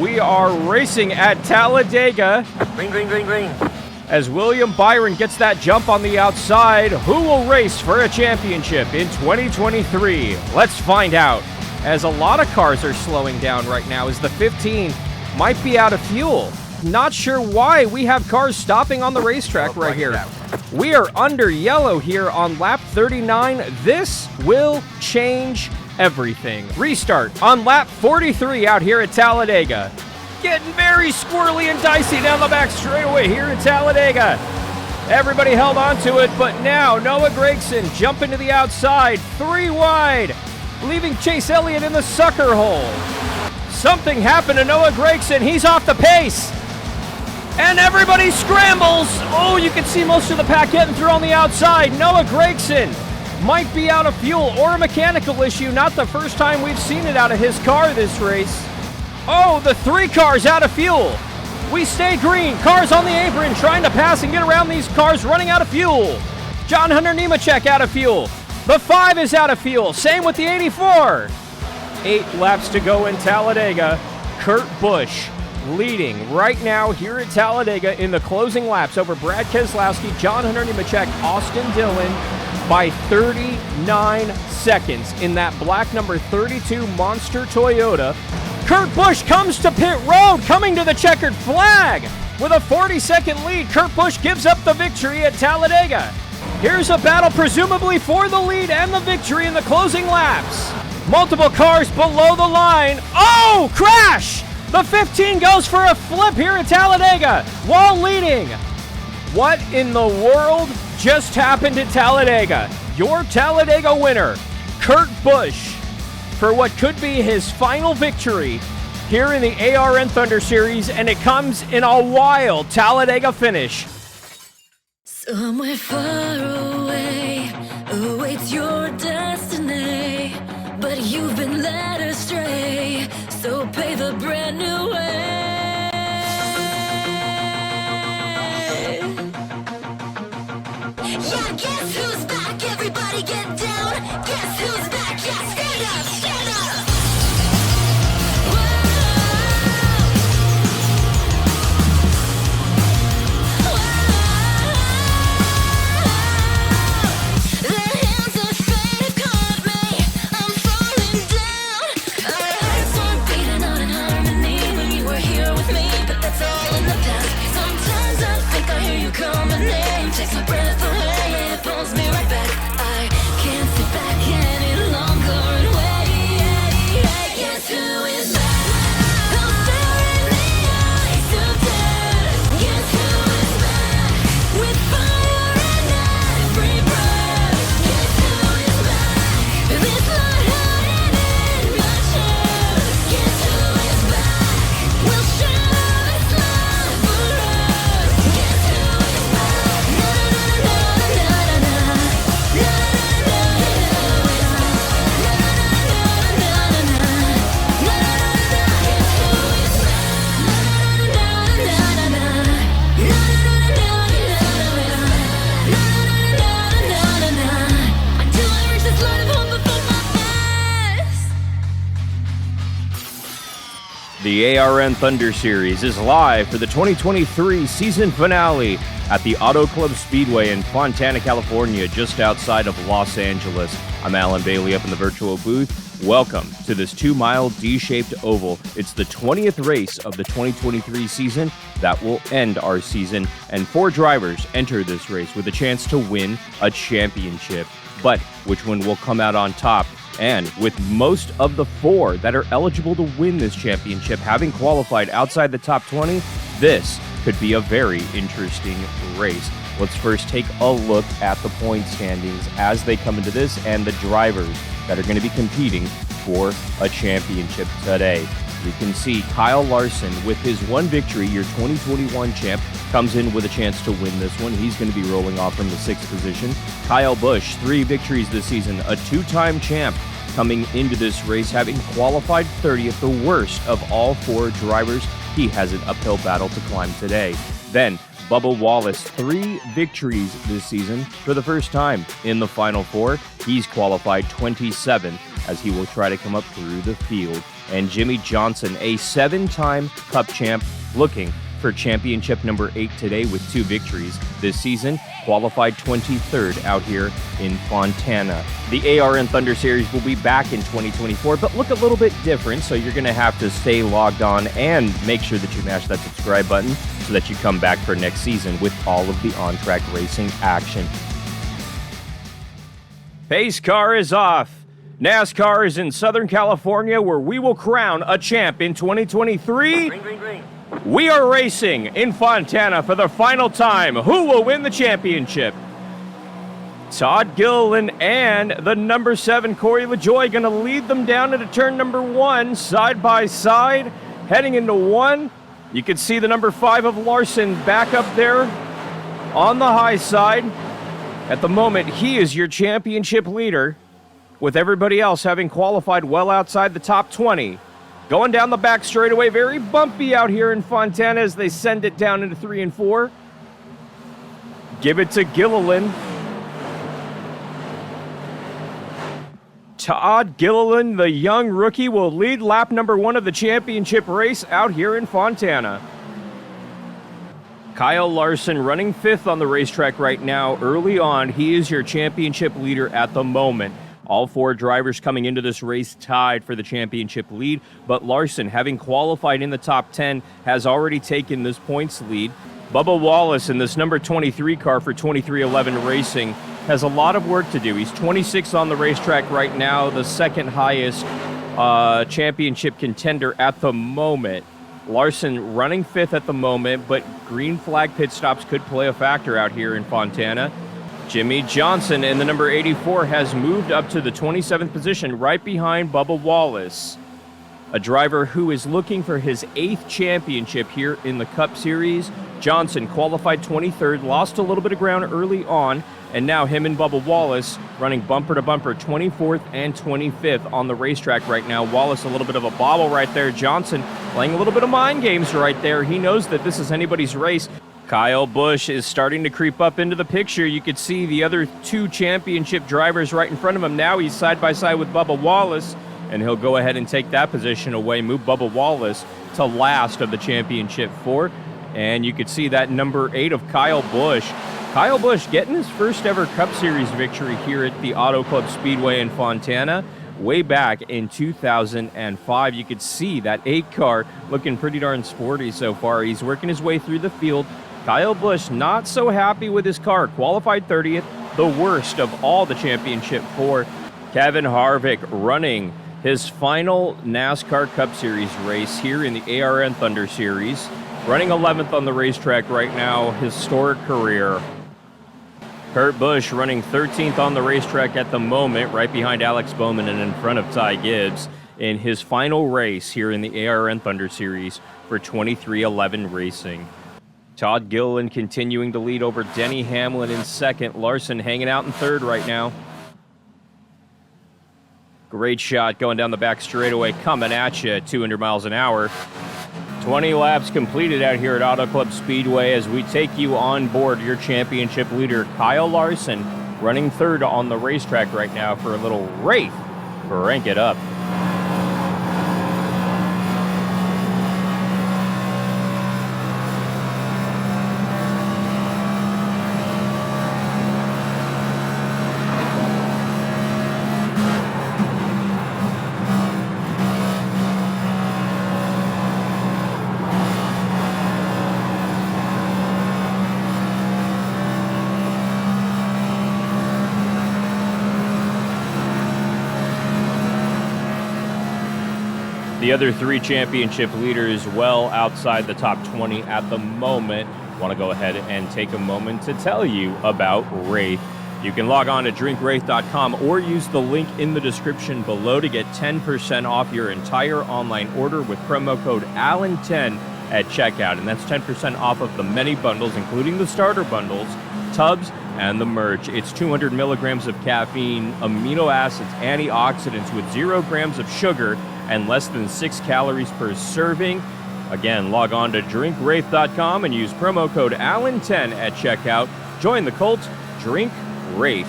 We are racing at Talladega. Green, green, green, green. As William Byron gets that jump on the outside, who will race for a championship in 2023? Let's find out. As a lot of cars are slowing down right now, as the 15 might be out of fuel. Not sure why we have cars stopping on the racetrack right here. We are under yellow here on lap 39. This will change everything. Restart on lap 43 out here at Talladega. Getting very squirrely and dicey down the back straightaway here at Talladega. Everybody held on to it, but now Noah Gragson jumping to the outside, 3 wide, leaving Chase Elliott in the sucker hole. Something happened to Noah Gragson. He's off the pace. And everybody scrambles. Oh, you can see most of the pack getting through on the outside. Noah Gragson might be out of fuel or a mechanical issue. Not the first time we've seen it out of his car this race. Oh, the 3 cars out of fuel. We stay green. Cars on the apron trying to pass and get around these cars running out of fuel. John Hunter Nemechek out of fuel. The 5 is out of fuel. Same with the 84. 8 laps to go in Talladega. Kurt Busch leading right now here at Talladega in the closing laps over Brad Keselowski, John Hunter Nemechek, Austin Dillon by 39 seconds in that black number 32 Monster Toyota. Kurt Busch comes to pit road, coming to the checkered flag. With a 40-second lead, Kurt Busch gives up the victory at Talladega. Here's a battle presumably for the lead and the victory in the closing laps. Multiple cars below the line. Oh, crash! The 15 goes for a flip here at Talladega while leading. What in the world just happened at Talladega? Your Talladega winner, Kurt Busch, for what could be his final victory here in the ARN Thunder Series, and it comes in a wild Talladega finish. Somewhere far away awaits your destiny, but you've been led astray, so pave a brand new way. Yeah, guess who's back? Everybody get down. Guess who's back? Yeah, stand up, stand up. Takes my breath away, it pulls me right back. I can't sit back any longer and wait. Guess who is back? I'll stare in the eyes of death. Guess who is back? With fire in every breath. Guess who is back? This light hiding in my chest. Guess who is back? We'll share this life forever. Guess who is back? The ARN Thunder Series is live for the 2023 season finale at the Auto Club Speedway in Fontana, California, just outside of Los Angeles. I'm Alan Bailey up in the virtual booth. Welcome to this 2-mile D-shaped oval. It's the 20th race of the 2023 season that will end our season, and 4 drivers enter this race with a chance to win a championship. But which one will come out on top? And with most of the 4 that are eligible to win this championship having qualified outside the top 20, this could be a very interesting race. Let's first take a look at the point standings as they come into this and the drivers that are going to be competing for a championship today. You can see Kyle Larson with his 1 victory, your 2021 champ, comes in with a chance to win this one. He's going to be rolling off from the 6th position. Kyle Busch, 3 victories this season, a 2-time champ, coming into this race, having qualified 30th, the worst of all 4 drivers. He has an uphill battle to climb today. Then Bubba Wallace, 3 victories this season for the first time in the Final Four. He's qualified 27th as he will try to come up through the field. and Jimmy Johnson, a 7-time Cup champ, looking for championship number 8 today with 2 victories this season. Qualified 23rd out here in Fontana. The ARN Thunder Series will be back in 2024, but look a little bit different, so you're going to have to stay logged on and make sure that you mash that subscribe button so that you come back for next season with all of the on-track racing action. Pace car is off. NASCAR is in Southern California, where we will crown a champ in 2023. Green. We are racing in Fontana for the final time. Who will win the championship? Todd Gilliland and the number 7 Corey LaJoie going to lead them down into turn number 1, side by side, heading into 1. You can see the number 5 of Larson back up there on the high side. At the moment, he is your championship leader, with everybody else having qualified well outside the top 20. Going down the back straightaway, very bumpy out here in Fontana as they send it down into 3 and 4. Give it to Gilliland. Todd Gilliland, the young rookie, will lead lap number 1 of the championship race out here in Fontana. Kyle Larson running 5th on the racetrack right now. Early on, he is your championship leader at the moment. All 4 drivers coming into this race tied for the championship lead, but Larson, having qualified in the top 10, has already taken this points lead. Bubba Wallace in this number 23 car for 2311 Racing has a lot of work to do. He's 26 on the racetrack right now, the second highest championship contender at the moment. Larson running 5th at the moment, but green flag pit stops could play a factor out here in Fontana. Jimmy Johnson in the number 84 has moved up to the 27th position right behind Bubba Wallace. A driver who is looking for his 8th championship here in the Cup Series. Johnson qualified 23rd, lost a little bit of ground early on, and now him and Bubba Wallace running bumper to bumper, 24th and 25th on the racetrack right now. Wallace a little bit of a bobble right there. Johnson playing a little bit of mind games right there. He knows that this is anybody's race. Kyle Busch is starting to creep up into the picture. You could see the other 2 championship drivers right in front of him. Now he's side by side with Bubba Wallace, and he'll go ahead and take that position away, move Bubba Wallace to last of the championship 4. And you could see that number 8 of Kyle Busch. Kyle Busch getting his first ever Cup Series victory here at the Auto Club Speedway in Fontana. Way back in 2005, you could see that 8 car looking pretty darn sporty so far. He's working his way through the field. Kyle Busch not so happy with his car. Qualified 30th, the worst of all the championship 4. Kevin Harvick running his final NASCAR Cup Series race here in the ARN Thunder Series. Running 11th on the racetrack right now, historic career. Kurt Busch running 13th on the racetrack at the moment, right behind Alex Bowman and in front of Ty Gibbs in his final race here in the ARN Thunder Series for 2311 Racing. Todd Gilliland continuing to lead over Denny Hamlin in 2nd. Larson hanging out in 3rd right now. Great shot going down the back straightaway, coming at you at 200 miles an hour. 20 laps completed out here at Auto Club Speedway as we take you on board your championship leader, Kyle Larson, running 3rd on the racetrack right now for a little Wraith. Crank it up. The other 3 championship leaders well outside the top 20 at the moment. Want to go ahead and take a moment to tell you about Wraith. You can log on to drinkwraith.com or use the link in the description below to get 10% off your entire online order with promo code ALLEN10 at checkout. And that's 10% off of the many bundles, including the starter bundles, tubs, and the merch. It's 200 milligrams of caffeine, amino acids, antioxidants with 0 grams of sugar and less than 6 calories per serving. Again, log on to drinkwraith.com and use promo code ALLEN10 at checkout. Join the cult, drink Wraith.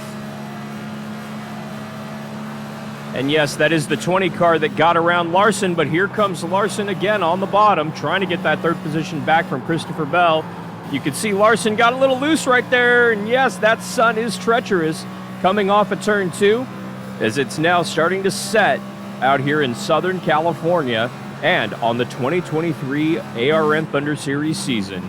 And yes, that is the 20 car that got around Larson, but here comes Larson again on the bottom, trying to get that third position back from Christopher Bell. You can see Larson got a little loose right there, and yes, that sun is treacherous coming off of turn 2, as it's now starting to set out here in Southern California and on the 2023 ARN Thunder Series season.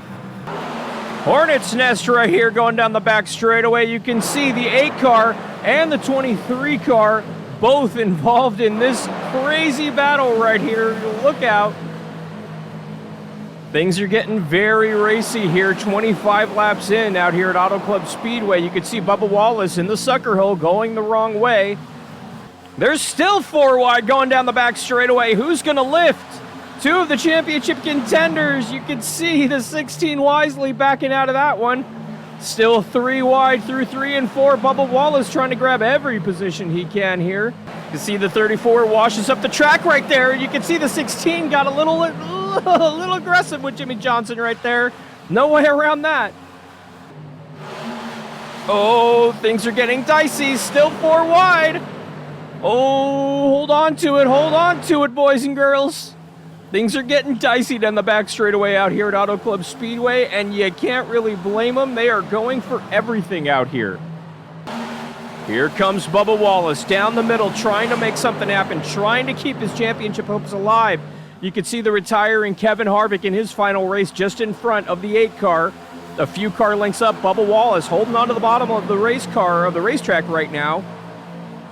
Hornet's Nest right here going down the back straightaway. You can see the 8 car and the 23 car both involved in this crazy battle right here. Look out. Things are getting very racy here. 25 laps in out here at Auto Club Speedway. You can see Bubba Wallace in the sucker hole going the wrong way. There's still 4 wide going down the back straightaway. Who's going to lift? 2 of the championship contenders. You can see the 16 Wisely backing out of that one. Still 3 wide through 3 and 4. Bubba Wallace trying to grab every position he can here. You can see the 34 washes up the track right there. You can see the 16 got a little aggressive with Jimmy Johnson right there. No way around that. Oh, things are getting dicey. Still 4 wide. Oh, hold on to it, boys and girls. Things are getting dicey down the back straightaway out here at Auto Club Speedway, and you can't really blame them. They are going for everything out here. Here comes Bubba Wallace down the middle, trying to make something happen, trying to keep his championship hopes alive. You can see the retiring Kevin Harvick in his final race just in front of the 8 car. A few car lengths up, Bubba Wallace holding on to the bottom of the racetrack right now.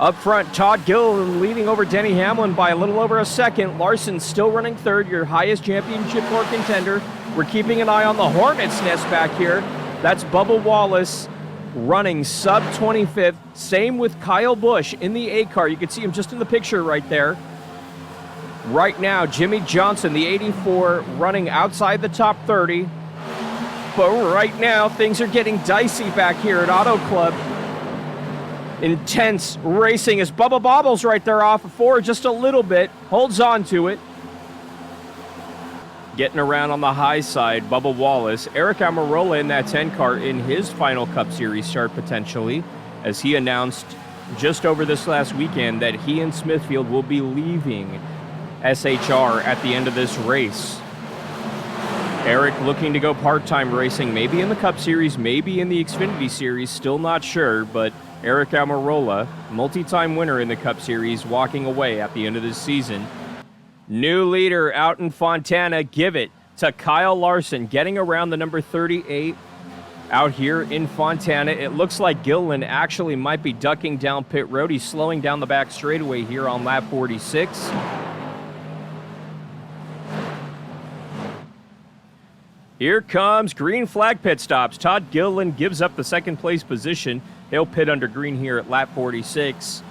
Up front, Todd Gilliland leading over Denny Hamlin by a little over a second. Larson still running third, your highest championship core contender. We're keeping an eye on the Hornet's Nest back here. That's Bubba Wallace running sub 25th. Same with Kyle Busch in the 8 car. You can see him just in the picture right there. Right now, Jimmy Johnson, the 84, running outside the top 30. But right now, things are getting dicey back here at Auto Club. Intense racing as Bubba bobbles right there off of 4 just a little bit. Holds on to it. Getting around on the high side, Bubba Wallace. Eric Almirola in that 10 car in his final Cup Series start potentially, as he announced just over this last weekend that he and Smithfield will be leaving SHR at the end of this race. Eric looking to go part-time racing, maybe in the Cup Series, maybe in the Xfinity Series, still not sure, but Eric Almirola, multi-time winner in the Cup Series, walking away at the end of this season. New leader out in Fontana, give it to Kyle Larson, getting around the number 38 out here in Fontana. It looks like Gilliland actually might be ducking down pit road. He's slowing down the back straightaway here on lap 46. Here comes green flag pit stops. Todd Gilliland gives up the second place position. He'll pit under green here at lap 46.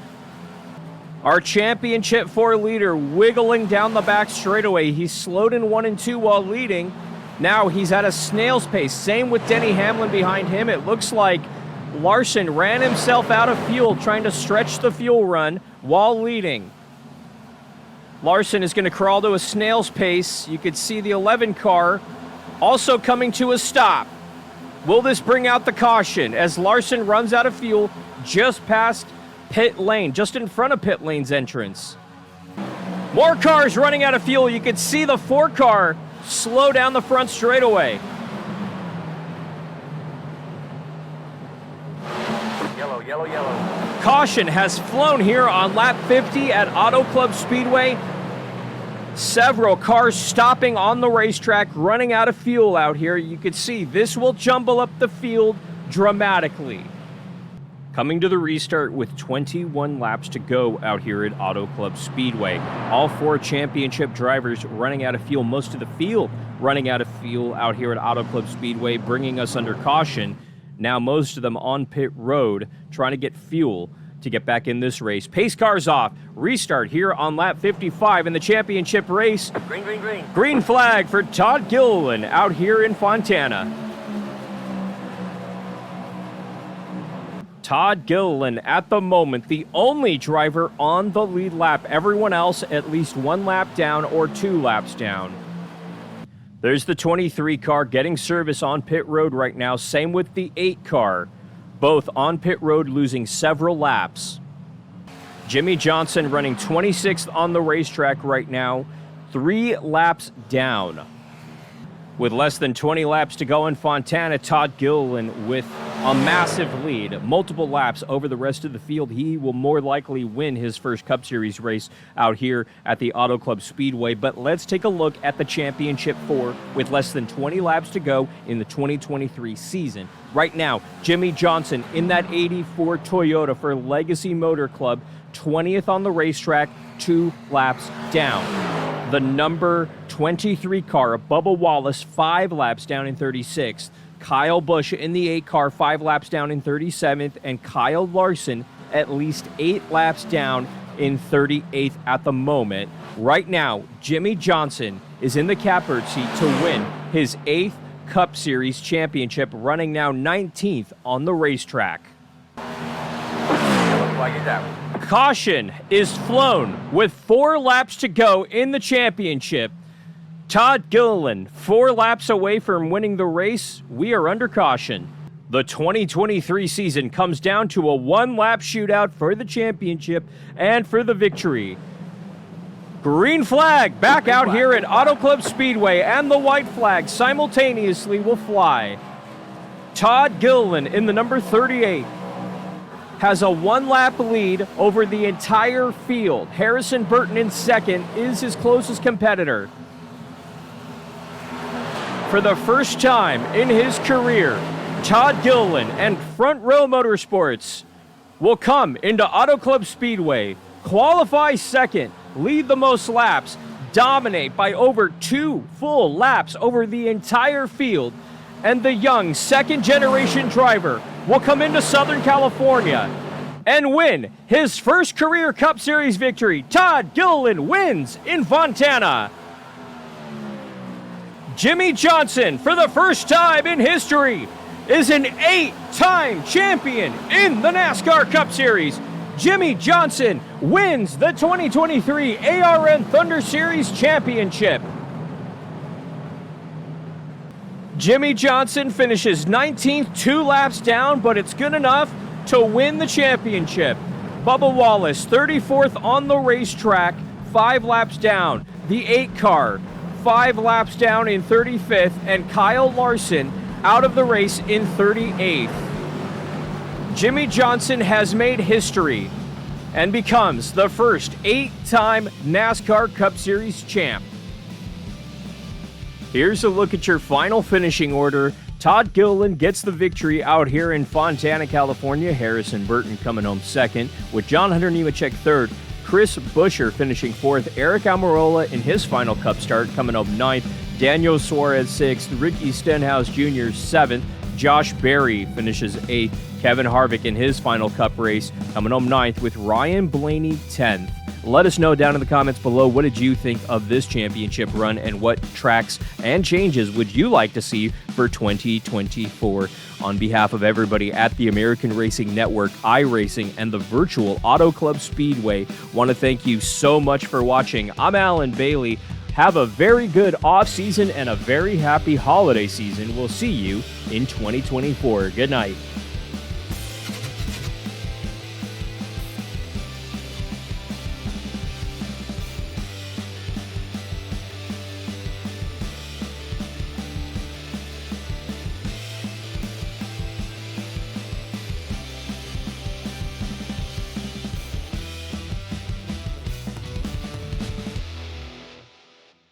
Our championship 4 leader wiggling down the back straightaway. He's slowed in 1 and 2 while leading. Now he's at a snail's pace. Same with Denny Hamlin behind him. It looks like Larson ran himself out of fuel trying to stretch the fuel run while leading. Larson is going to crawl to a snail's pace. You could see the 11 car also coming to a stop. Will this bring out the caution as Larson runs out of fuel just past pit lane, just in front of pit lane's entrance? More cars running out of fuel. You can see the 4 car slow down the front straightaway. Yellow, yellow, yellow. Caution has flown here on lap 50 at Auto Club Speedway. Several cars stopping on the racetrack, running out of fuel out here. You can see this will jumble up the field dramatically. Coming to the restart with 21 laps to go out here at Auto Club Speedway. All 4 championship drivers running out of fuel. Most of the field running out of fuel out here at Auto Club Speedway, bringing us under caution. Now most of them on pit road trying to get fuel to get back in this race. Pace cars off. Restart here on lap 55 in the championship race. Green, green, green. Green flag for Todd Gilliland out here in Fontana. Todd Gilliland at the moment, the only driver on the lead lap. Everyone else at least 1 lap down or 2 laps down. There's the 23 car getting service on pit road right now. Same with the 8 car. Both on pit road losing several laps. Jimmy Johnson running 26th on the racetrack right now, 3 laps down. With less than 20 laps to go in Fontana, Todd Gilliland with a massive lead, multiple laps over the rest of the field. He will more likely win his first Cup Series race out here at the Auto Club Speedway. But let's take a look at the Championship 4 with less than 20 laps to go in the 2023 season. Right now, Jimmy Johnson in that 84 Toyota for Legacy Motor Club, 20th on the racetrack, 2 laps down. The number 23 car, Bubba Wallace, 5 laps down in 36th. Kyle Busch in the 8 car, 5 laps down in 37th. And Kyle Larson at least 8 laps down in 38th at the moment. Right now, Jimmy Johnson is in the catbird seat to win his 8th Cup Series championship, running now 19th on the racetrack. Looks like he's out. Caution is flown with 4 laps to go in the championship. Todd Gilliland, 4 laps away from winning the race. We are under caution. The 2023 season comes down to a 1-lap shootout for the championship and for the victory. Green flag back out here at Auto Club Speedway, and the white flag simultaneously will fly. Todd Gilliland in the number 38 has a 1-lap lead over the entire field. Harrison Burton in second is his closest competitor. For the first time in his career, Todd Gilliland and Front Row Motorsports will come into Auto Club Speedway, qualify second, lead the most laps, dominate by over 2 full laps over the entire field, and the young second-generation driver will come into Southern California and win his first career Cup Series victory. Todd Gilliland wins in Fontana. Jimmy Johnson, for the first time in history, is an 8-time champion in the NASCAR Cup Series. Jimmy Johnson wins the 2023 ARN Thunder Series Championship. Jimmy Johnson finishes 19th, 2 laps down, but it's good enough to win the championship. Bubba Wallace, 34th on the racetrack, 5 laps down. The 8 car, 5 laps down in 35th, and Kyle Larson out of the race in 38th. Jimmy Johnson has made history and becomes the first 8-time NASCAR Cup Series champ. Here's a look at your final finishing order. Todd Gilliland gets the victory out here in Fontana, California. Harrison Burton coming home second, with John Hunter Nemechek third. Chris Buescher finishing 4th. Eric Almirola in his final Cup start coming home 9th. Daniel Suarez 6th. Ricky Stenhouse Jr. 7th. Josh Berry finishes 8th. Kevin Harvick in his final Cup race coming home 9th, with Ryan Blaney 10th. Let us know down in the comments below, what did you think of this championship run, and what tracks and changes would you like to see for 2024? On behalf of everybody at the American Racing Network, iRacing, and the virtual Auto Club Speedway, want to thank you so much for watching. I'm Alan Bailey. Have a very good off season and a very happy holiday season. We'll see you in 2024. Good night.